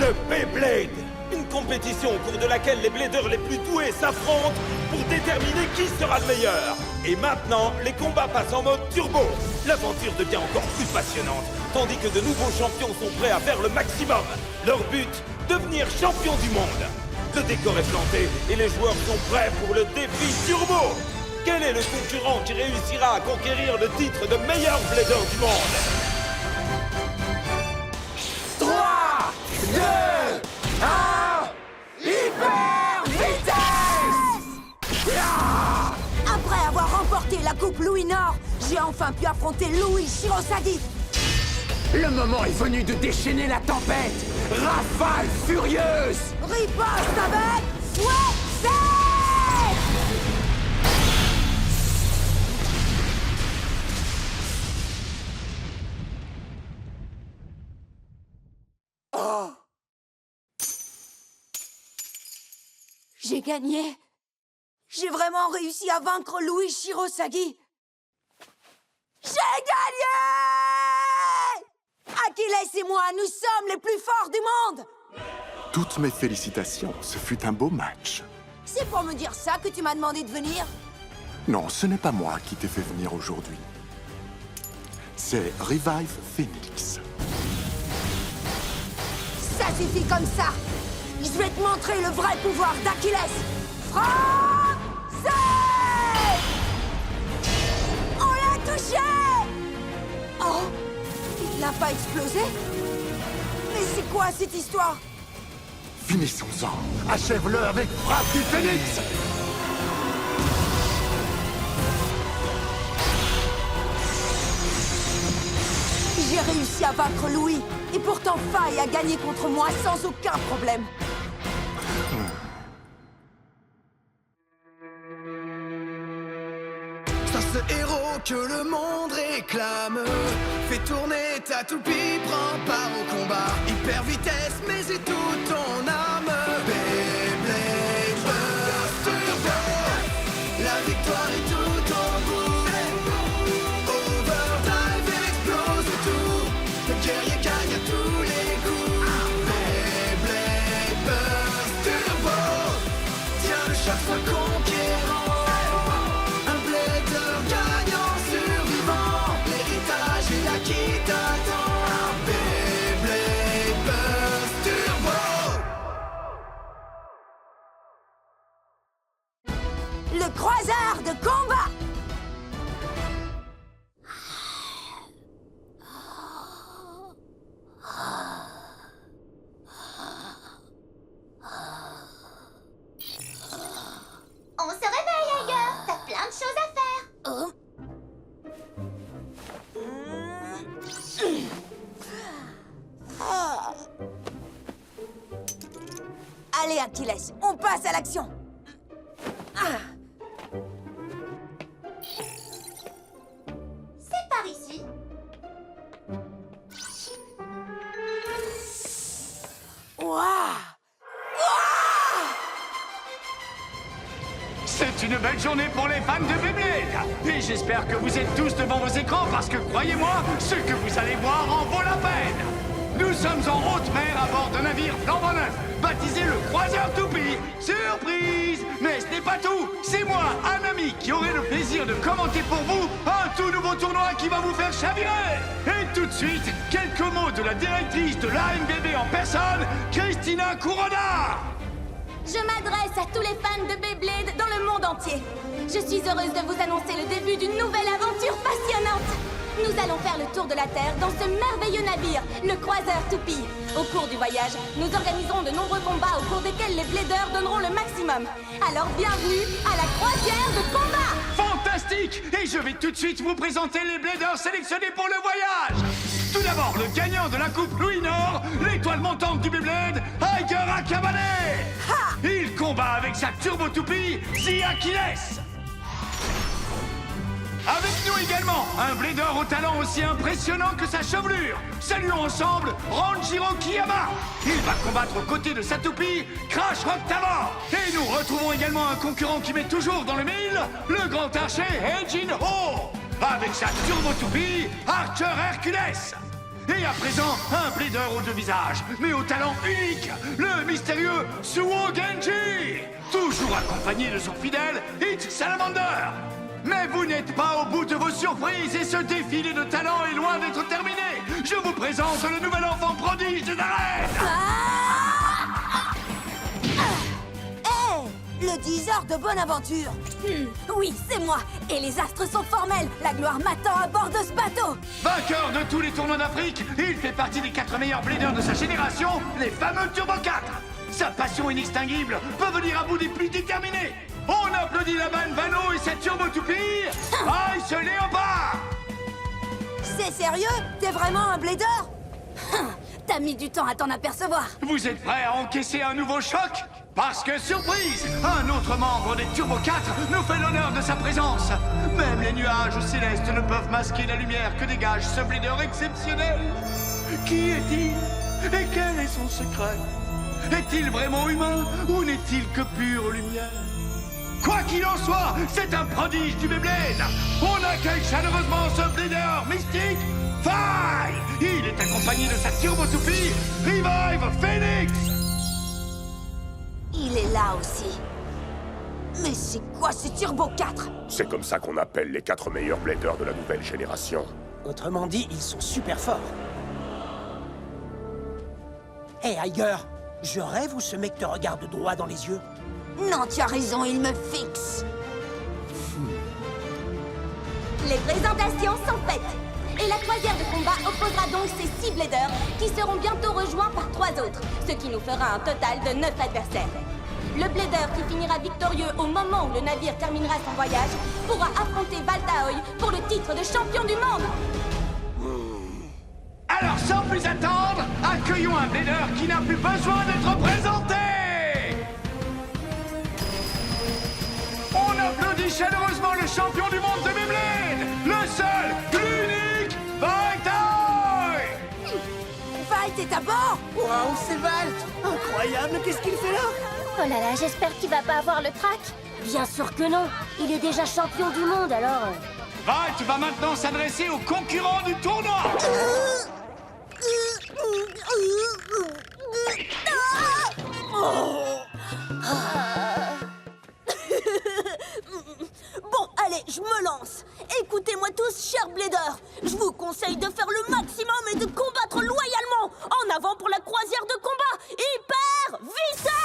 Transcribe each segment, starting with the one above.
de Beyblade. Une compétition au cours de laquelle les bladers les plus doués s'affrontent pour déterminer qui sera le meilleur. Et maintenant, les combats passent en mode turbo. L'aventure devient encore plus passionnante, tandis que de nouveaux champions sont prêts à faire le maximum. Leur but, devenir champion du monde. Le décor est planté et les joueurs sont prêts pour le défi turbo. Quel est le concurrent qui réussira à conquérir le titre de meilleur blader du monde? 3, 2, 1, hyper vitesse! Après avoir remporté la Coupe Louis-Nord, j'ai enfin pu affronter Louis Shirosagi. Le moment est venu de déchaîner la tempête! Rafale furieuse! Riposte avec fouet. J'ai gagné. J'ai vraiment réussi à vaincre Louis Shirosagi. J'ai gagné! Achilles et moi, nous sommes les plus forts du monde! Toutes mes félicitations, ce fut un beau match. C'est pour me dire ça que tu m'as demandé de venir? Non, ce n'est pas moi qui t'ai fait venir aujourd'hui. C'est Revive Phoenix. Ça suffit comme ça! Je vais te montrer le vrai pouvoir d'Achilles! Frappe! On l'a touché! Oh! Il n'a pas explosé? Mais c'est quoi cette histoire? Finissons-en. Achève-le avec Frappe du Phénix! J'ai réussi à vaincre Louis, et pourtant Faye a gagné contre moi sans aucun problème. Sois ce héros que le monde réclame. Fais tourner ta toupie, prends part au combat. Hyper vitesse, mais c'est toute ton âme. Beyblade Burst Turbo. La victoire est tout au bout. Overdrive explose tout. Le guerrier gagne à tous les coups. Beyblade Burst Turbo. Tiens, le choc soit conquérant. Un blader gagnant survivant. L'héritage est là qui t'attend. Beyblade Burst Turbo. Le croiseur de combat! On se réveille ailleurs, t'as plein de choses à faire. Oh. Ah. Allez, Achilles, on passe à l'action. Ah. C'est par ici. Waouh! C'est une belle journée pour les fans de Beyblade. Et j'espère que vous êtes tous devant vos écrans parce que, croyez-moi, ce que vous allez voir en vaut la peine. Nous sommes en haute mer à bord d'un navire flambant neuf, baptisé le Croiseur Toupie. Surprise! Mais ce n'est pas tout. C'est moi, un ami, qui aurai le plaisir de commenter pour vous un tout nouveau tournoi qui va vous faire chavirer. Et tout de suite, quelques mots de la directrice de l'AMBB en personne, Christina Couronard. Je m'adresse à tous les fans de Beyblade dans le monde entier. Je suis heureuse de vous annoncer le début d'une nouvelle aventure passionnante. Nous allons faire le tour de la Terre dans ce merveilleux navire, le Croiseur Toupie. Au cours du voyage, nous organiserons de nombreux combats au cours desquels les bladers donneront le maximum. Alors bienvenue à la croisière de combat! Fantastique! Et je vais tout de suite vous présenter les bladers sélectionnés pour le voyage. Tout d'abord, le gagnant de la Coupe Louis-Nord, l'étoile montante du Beyblade, Aiger Akabane. Il combat avec sa turbo toupie, The Achilles. Avec nous également, un blader au talent aussi impressionnant que sa chevelure. Saluons ensemble Ranjiro Kiyama. Il va combattre aux côtés de sa toupie, Crash Rock Tower. Et nous retrouvons également un concurrent qui met toujours dans le mille, le grand archer Eijin Ho. Avec sa turbo toupie, Archer Hercules. Et à présent, un plaideur aux deux visages, mais au talent unique, le mystérieux Suo Genji, toujours accompagné de son fidèle Hit Salamander. Mais vous n'êtes pas au bout de vos surprises et ce défilé de talent est loin d'être terminé. Je vous présente le nouvel enfant prodige des arènes. Le 10 heures de bonne aventure. Oui, c'est moi. Et les astres sont formels. La gloire m'attend à bord de ce bateau. Vainqueur de tous les tournois d'Afrique, il fait partie des 4 meilleurs bladers de sa génération, les fameux Turbo 4. Sa passion inextinguible peut venir à bout des plus déterminés. On applaudit la bande Vano et sa turbo toupie. Aïe, ce léopard. C'est sérieux? T'es vraiment un blader? T'as mis du temps à t'en apercevoir. Vous êtes prêts à encaisser un nouveau choc? Parce que, surprise, un autre membre des Turbo 4 nous fait l'honneur de sa présence. Même les nuages célestes ne peuvent masquer la lumière que dégage ce blader exceptionnel. Qui est-il? Et quel est son secret? Est-il vraiment humain ou n'est-il que pure lumière? Quoi qu'il en soit, c'est un prodige du Beyblade. On accueille chaleureusement ce blader mystique, Faye. Il est accompagné de sa turbo toupie, Revive Phoenix. Il est là aussi. Mais c'est quoi ce Turbo 4? C'est comme ça qu'on appelle les 4 meilleurs bladers de la nouvelle génération. Autrement dit, ils sont super forts. Hé, Iger, je rêve ou ce mec te regarde droit dans les yeux? Non, tu as raison, il me fixe. Les présentations sont faites. Et la croisière de combat opposera donc ces 6 bladers qui seront bientôt rejoints par 3 autres, ce qui nous fera un total de 9 adversaires. Le blader qui finira victorieux au moment où le navire terminera son voyage pourra affronter Valtaoy pour le titre de champion du monde. Alors sans plus attendre, accueillons un blader qui n'a plus besoin d'être présenté. On applaudit chaleureusement le champion du monde de Beyblade, le seul, l'unique, Valtaoy. Valt est à bord? Waouh, c'est Valt! Incroyable, qu'est-ce qu'il fait là? Oh là là, j'espère qu'il va pas avoir le trac. Bien sûr que non. Il est déjà champion du monde, alors... Valt va maintenant s'adresser aux concurrents du tournoi. Bon, allez, je me lance. Écoutez-moi tous, chers bladers. Je vous conseille de faire le maximum et de combattre loyalement. En avant pour la croisière de combat. Hyper vitesse!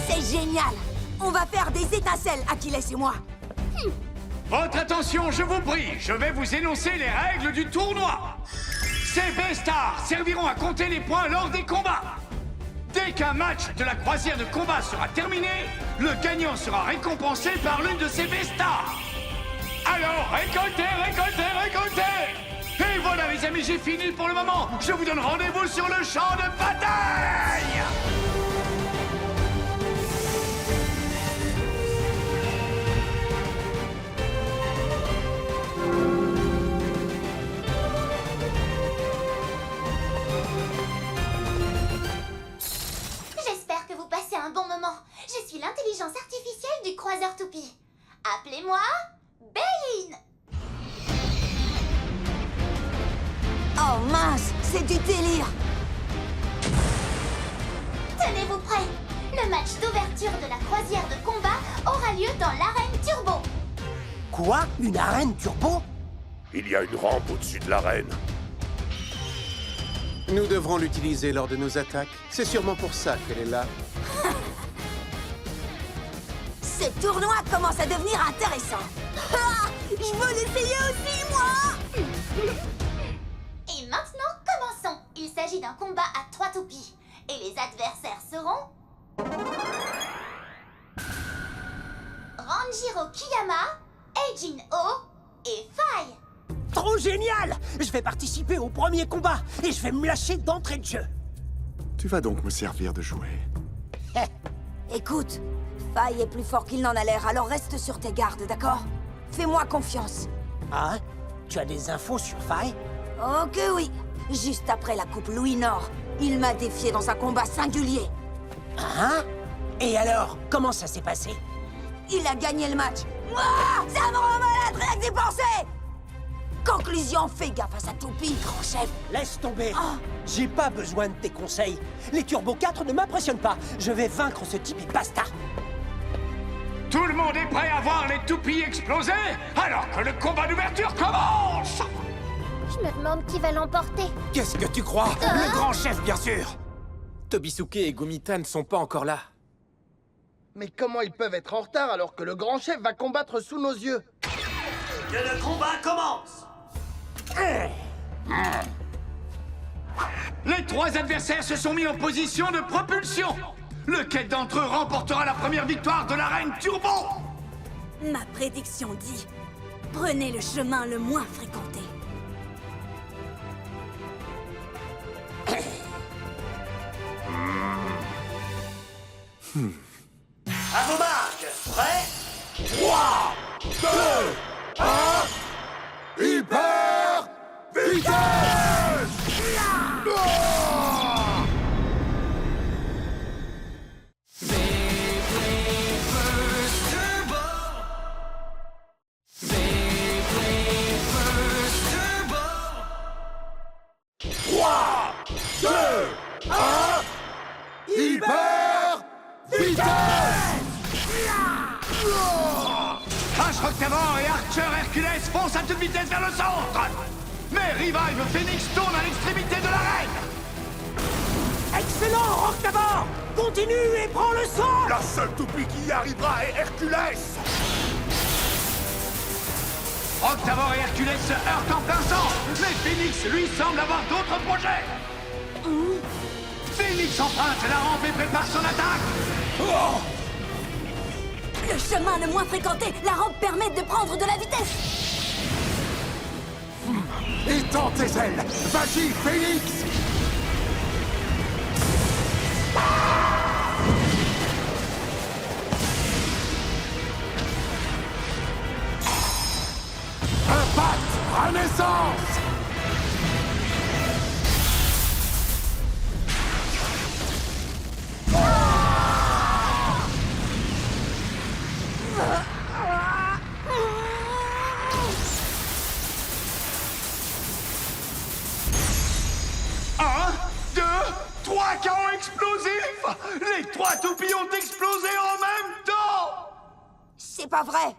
C'est génial. On va faire des étincelles, Achilles et moi. Votre attention, je vous prie, je vais vous énoncer les règles du tournoi. Ces B-Stars serviront à compter les points lors des combats. Dès qu'un match de la croisière de combat sera terminé, le gagnant sera récompensé par l'une de ces B-Stars. Alors, récoltez, récoltez, récoltez! Et voilà les amis, j'ai fini pour le moment. Je vous donne rendez-vous sur le champ de bataille! J'espère que vous passez un bon moment. Je suis l'intelligence artificielle du croiseur toupie. Appelez-moi... Béline. Oh mince, c'est du délire. Tenez-vous prêts. Le match d'ouverture de la croisière de combat aura lieu dans l'arène Turbo. Quoi? Une arène turbo? Il y a une rampe au-dessus de l'arène. Nous devrons l'utiliser lors de nos attaques. C'est sûrement pour ça qu'elle est là. Ce tournoi commence à devenir intéressant. Ah, je veux l'essayer aussi, moi. Et maintenant, commençons. Il s'agit d'un combat à 3 toupies. Et les adversaires seront... Ranjiro Kiyama, Eijin O et Faye. Trop génial! Je vais participer au premier combat et je vais me lâcher d'entrée de jeu. Tu vas donc me servir de jouet. Écoute, Faye est plus fort qu'il n'en a l'air, alors reste sur tes gardes, d'accord? Fais-moi confiance. Ah? Tu as des infos sur Faye? Oh que oui. Juste après la coupe Louis Nord, il m'a défié dans un combat singulier. Hein? Et alors, comment ça s'est passé? Il a gagné le match. Ouah, ça me rend malade rien que d'y penser. Conclusion, fais gaffe à sa toupie, grand chef. Laisse tomber. J'ai pas besoin de tes conseils. Les Turbo 4 ne m'impressionnent pas. Je vais vaincre ce type et basta. Tout le monde est prêt à voir les toupies exploser alors que le combat d'ouverture commence. Je me demande qui va l'emporter. Qu'est-ce que tu crois? Le grand chef, bien sûr. Tobisuke et Gumita ne sont pas encore là. Mais comment ils peuvent être en retard alors que le grand chef va combattre sous nos yeux? Que le combat commence. Les 3 adversaires se sont mis en position de propulsion. Lequel d'entre eux remportera la première victoire de l'arène Turbo? Ma prédiction dit, prenez le chemin le moins fréquenté. À vos marques. Prêts? 3, 2, 1, hyper vitesse! Hyper vitesse! Ash Octavor et Archer Hercules foncent à toute vitesse vers le centre. Mais Revive Phoenix tourne à l'extrémité de l'arène. Excellent, Octavor. Continue et prends le sang. La seule toupie qui y arrivera est Hercules. Octavor et Hercules se heurtent en plein centre. Mais Phoenix, lui, semble avoir d'autres projets. Phoenix emprunte la rampe et prépare son attaque. Le chemin le moins fréquenté, la rampe permet de prendre de la vitesse. Étends tes ailes! Vas-y, Phoenix! Impact! Renaissance! Chaos explosif! Les 3 toupies ont explosé en même temps! C'est pas vrai.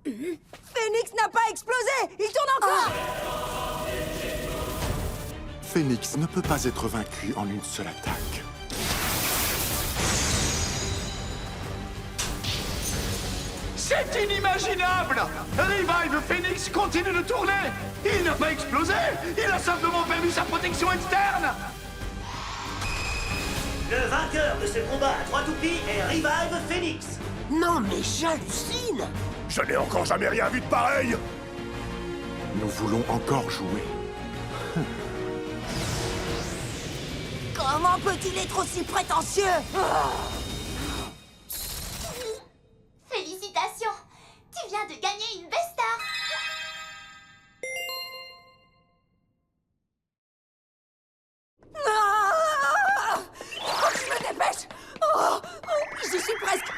Phoenix n'a pas explosé. Il tourne encore. Phoenix ne peut pas être vaincu en une seule attaque. C'est inimaginable! Revive Phoenix continue de tourner! Il n'a pas explosé! Il a simplement perdu sa protection externe! Le vainqueur de ce combat à 3 toupies est Revive Phoenix. Non, mais j'hallucine. Je n'ai encore jamais rien vu de pareil. Nous voulons encore jouer. Comment peut-il être aussi prétentieux? Félicitations! Tu viens de gagner une Vesta! Faut que je me dépêche. Oh, j'y suis presque.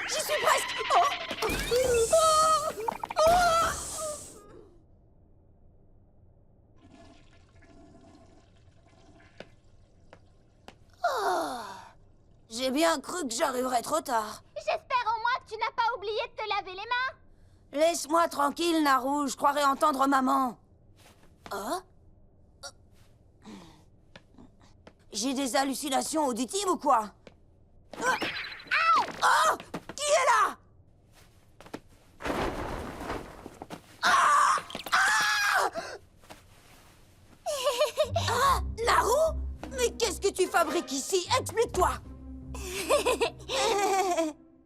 J'ai bien cru que j'arriverais trop tard. J'espère au moins que tu n'as pas oublié de te laver les mains. Laisse-moi tranquille, Naru. Je croirais entendre maman. Oh? J'ai des hallucinations auditives ou quoi? Oh! Qui est là? Naru? Mais qu'est-ce que tu fabriques ici? Explique-toi.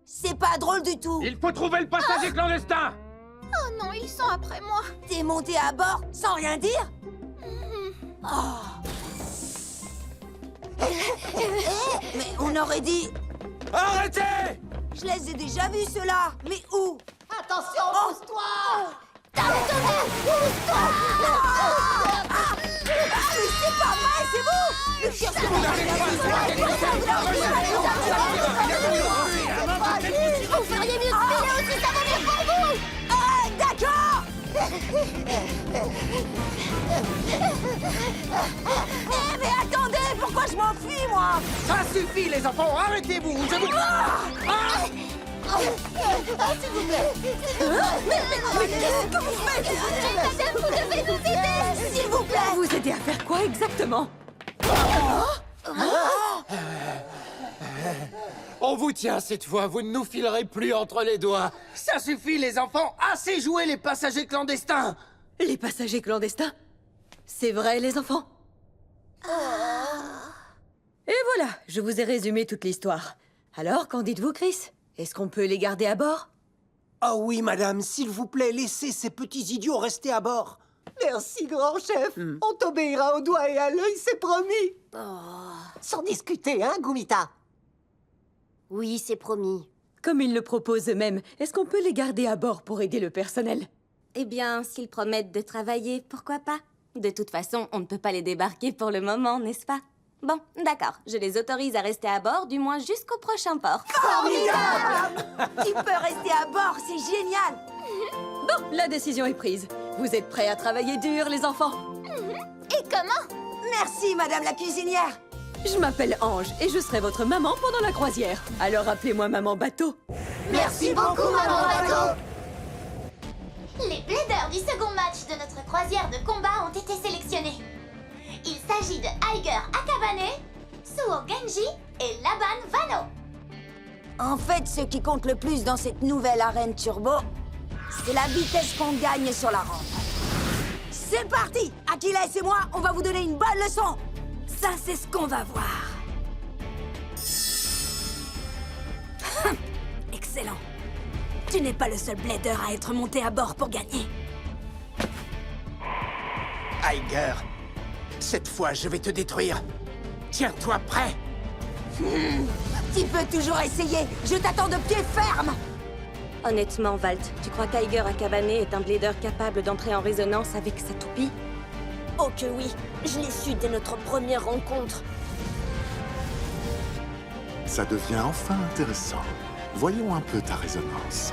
C'est pas drôle du tout. Il faut trouver le passager clandestin. Oh non, ils sont après moi. T'es monté à bord sans rien dire? Mais on aurait dit... Arrêtez! Je les ai déjà vus, ceux-là. Mais où? Attention, pousse-toi. Pousse-toi! Mais c'est pas vrai, c'est vous! Mais qu'est-ce que vous avez Vous feriez mieux de payer aussi, ça va Eh mais attendez, pourquoi je m'enfuis moi? Ça suffit les enfants, arrêtez-vous, je vous... S'il vous plaît. Mais qu'est-ce que vous faites? Madame, vous devez nous aider! S'il vous plaît. Vous aider à faire quoi exactement? On vous tient cette fois, vous ne nous filerez plus entre les doigts. Ça suffit les enfants, assez joué les passagers clandestins. Les passagers clandestins? C'est vrai, les enfants? Et voilà, je vous ai résumé toute l'histoire. Alors, qu'en dites-vous, Chris? Est-ce qu'on peut les garder à bord? Oh oui, madame, s'il vous plaît, laissez ces petits idiots rester à bord. Merci, grand chef. On t'obéira au doigt et à l'œil, c'est promis. Sans discuter, hein, Gumita? Oui, c'est promis. Comme ils le proposent eux-mêmes, est-ce qu'on peut les garder à bord pour aider le personnel? Eh bien, s'ils promettent de travailler, pourquoi pas? De toute façon, on ne peut pas les débarquer pour le moment, n'est-ce pas? Bon, d'accord, je les autorise à rester à bord, du moins jusqu'au prochain port. Formidable! Tu peux rester à bord, c'est génial! Bon, la décision est prise. Vous êtes prêts à travailler dur, les enfants? Et comment? Merci, madame la cuisinière! Je m'appelle Ange et je serai votre maman pendant la croisière. Alors appelez-moi Maman Bateau. Merci beaucoup, maman bateau! Les plaideurs du second match de notre croisière de combat ont été sélectionnés. Il s'agit de Aiger Akabane, Suo Genji et Laban Vano. En fait, ce qui compte le plus dans cette nouvelle arène turbo, c'est la vitesse qu'on gagne sur la rampe. C'est parti! Achilles et moi, on va vous donner une bonne leçon! Ça, c'est ce qu'on va voir. Excellent. Tu n'es pas le seul blader à être monté à bord pour gagner. Aiger, cette fois, je vais te détruire. Tiens-toi prêt. Tu peux toujours essayer. Je t'attends de pied ferme. Honnêtement, Valt, tu crois qu'Aiger Akabane est un blader capable d'entrer en résonance avec sa toupie? Oh que oui, je l'ai su dès notre première rencontre. Ça devient enfin intéressant. Voyons un peu ta résonance.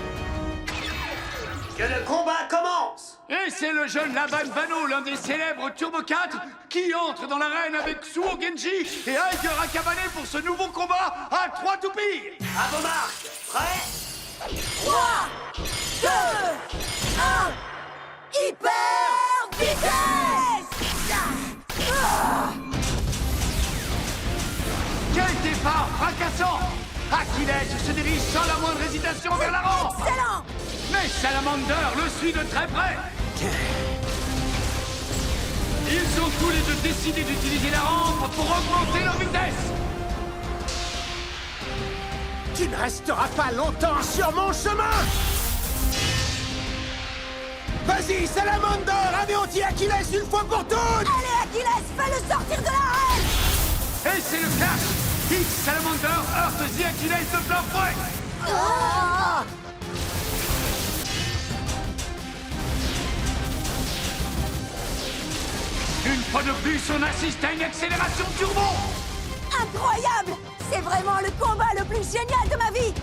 Que le combat commence! Et c'est le jeune Laban Vano, l'un des célèbres Turbo 4, qui entre dans l'arène avec Suo Genji et Aiger Akabane pour ce nouveau combat à 3 toupies. À vos marques, prêts? 3, 2, 1, hyper vitesse! Quel départ fracassant! Achilles se dirige sans la moindre hésitation vers la rampe. Excellent! Mais Salamander le suit de très près. Ils sont tous les deux décidés d'utiliser la rampe pour augmenter leur vitesse. Tu ne resteras pas longtemps sur mon chemin. Vas-y, Salamander, anéantis Achilles une fois pour toutes. Allez, Achilles, fais-le sortir de l'arène! Et c'est le clash. X Salamander heurte The Achilles de plein fouet. Oh! Une fois de plus, on assiste à une accélération turbo. Incroyable! C'est vraiment le combat le plus génial de ma vie!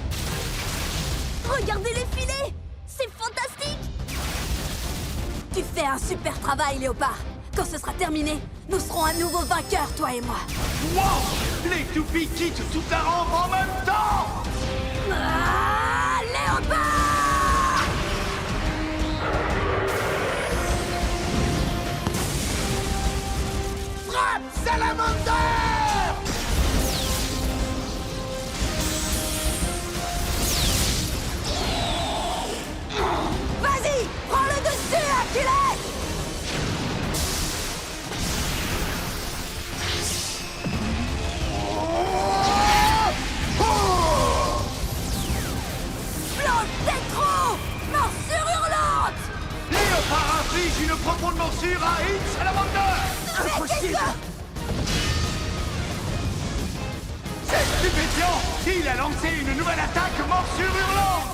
Regardez les filets! C'est fantastique! Tu fais un super travail, Léopard! Quand ce sera terminé, nous serons à nouveau vainqueurs, toi et moi! Wow! Les toupies quittent toute la rampe en même temps. Ah, Léopard! Frappe, Salamander! Vas-y! Prends le dessus, Achilles! Plante d'écrou! Morsure hurlante! Léopard inflige une profonde morsure à X Salamander. Impossible! C'est stupéfiant. Il a lancé une nouvelle attaque morsure hurlante.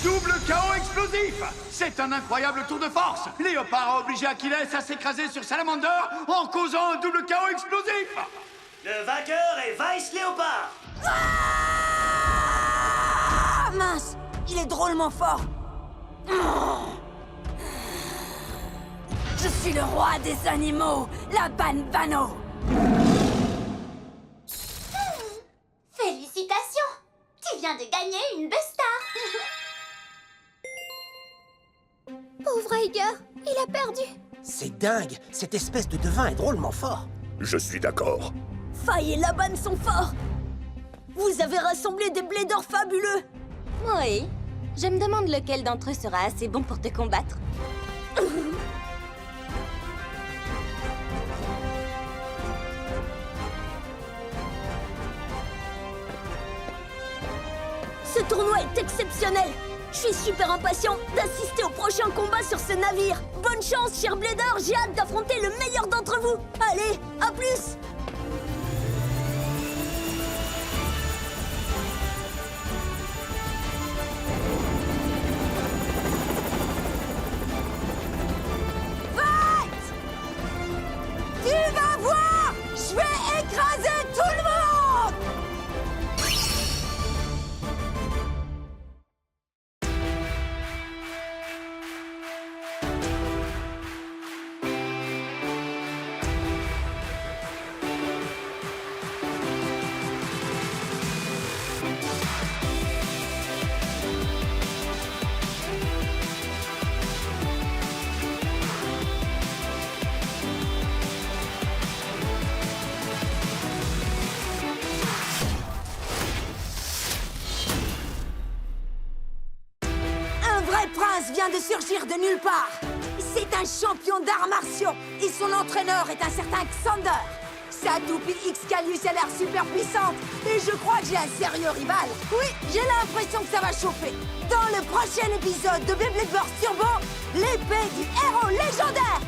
Double chaos explosif. C'est un incroyable tour de force. Léopard a obligé Achilles à s'écraser sur Salamander en causant un double chaos explosif. Le vainqueur est Vice Léopard. est drôlement fort. Je suis le roi des animaux, la Banbano. Félicitations! Tu viens de gagner une Bestar. Pauvre Iger, il a perdu. C'est dingue, cette espèce de devin est drôlement fort. Je suis d'accord. Faye et Laban sont forts. Vous avez rassemblé des blédeurs fabuleux. Oui. Je me demande lequel d'entre eux sera assez bon pour te combattre. Ce tournoi est exceptionnel. Je suis super impatient d'assister au prochain combat sur ce navire. Bonne chance, cher Blader, j'ai hâte d'affronter le meilleur d'entre vous. Allez, à plus. Tu vas voir! Je vais écraser tout le monde! Un vrai prince vient de surgir de nulle part. C'est un champion d'arts martiaux et son entraîneur est un certain Xander. Sa toupie Excalius a l'air super puissante et je crois que j'ai un sérieux rival. Oui, j'ai l'impression que ça va chauffer. Dans le prochain épisode de Beyblade Burst Turbo, l'épée du héros légendaire.